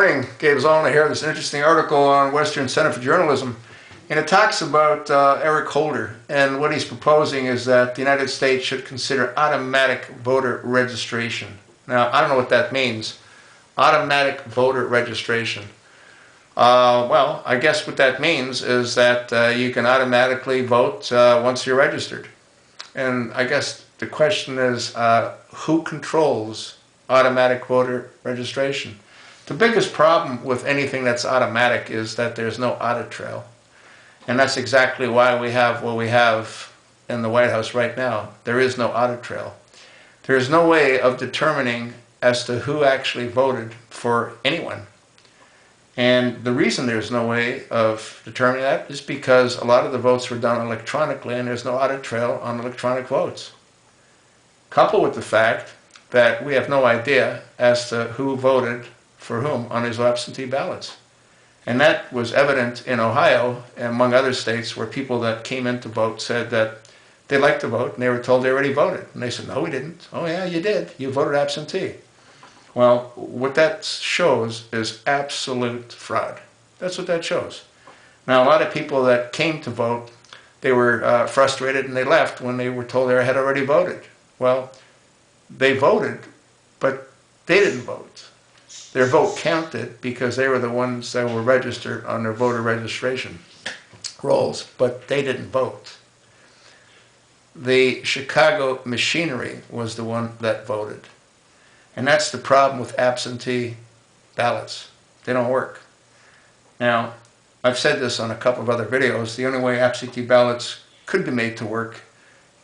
Morning, Gabe Zollner here. There's an interesting article on Western Center for Journalism, and it talks about Eric Holder, and what he's proposing is that the United States should consider automatic voter registration. Now, I don't know what that means. Automatic voter registration. Well, I guess what that means is that you can automatically vote once you're registered. And I guess the question is, who controls automatic voter registration? The biggest problem with anything that's automatic is that there's no audit trail. And that's exactly why we have what we have in the White House right now. There is no audit trail. There is no way of determining as to who actually voted for anyone. And the reason there's no way of determining that is because a lot of the votes were done electronically and there's no audit trail on electronic votes. Coupled with the fact that we have no idea as to who voted for whom on these absentee ballots. And that was evident in Ohio, among other states, where people that came in to vote said that they liked to vote and they were told they already voted. And they said, no, we didn't. Oh yeah, you did. You voted absentee. Well, what that shows is absolute fraud. That's what that shows. Now, a lot of people that came to vote, they were frustrated and they left when they were told they had already voted. Well, they voted, but they didn't vote. Their vote counted because they were the ones that were registered on their voter registration rolls, but they didn't vote. The Chicago machinery was the one that voted. And that's the problem with absentee ballots. They don't work. Now, I've said this on a couple of other videos. The only way absentee ballots could be made to work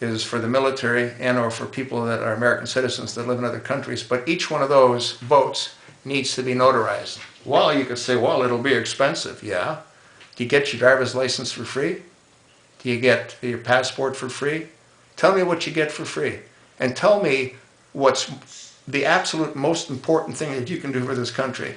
is for the military and or for people that are American citizens that live in other countries. But each one of those votes needs to be notarized. Well, you could say, well, it'll be expensive. Yeah. Do you get your driver's license for free? Do you get your passport for free? Tell me what you get for free. And tell me what's the absolute most important thing that you can do for this country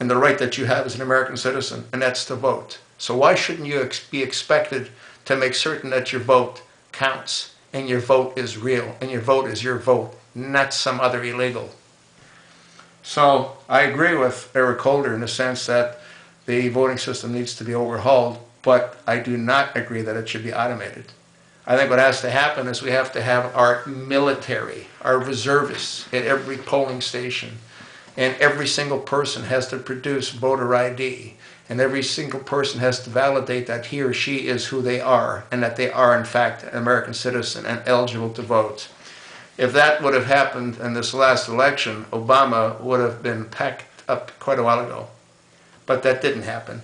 and the right that you have as an American citizen, and that's to vote. So why shouldn't you be expected to make certain that your vote counts and your vote is real and your vote is your vote, not some other illegal? So I agree with Eric Holder in the sense that the voting system needs to be overhauled, but I do not agree that it should be automated. I think what has to happen is we have to have our military, our reservists at every polling station, and every single person has to produce voter ID, and every single person has to validate that he or she is who they are, and that they are in fact an American citizen and eligible to vote. If that would have happened in this last election, Obama would have been packed up quite a while ago. But that didn't happen.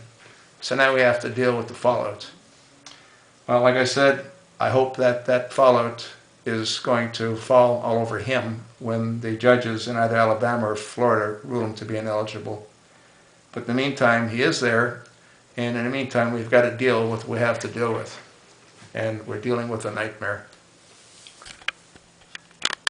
So now we have to deal with the fallout. Well, like I said, I hope that that fallout is going to fall all over him when the judges in either Alabama or Florida rule him to be ineligible. But in the meantime, he is there, and in the meantime, we've got to deal with what we have to deal with. And we're dealing with a nightmare.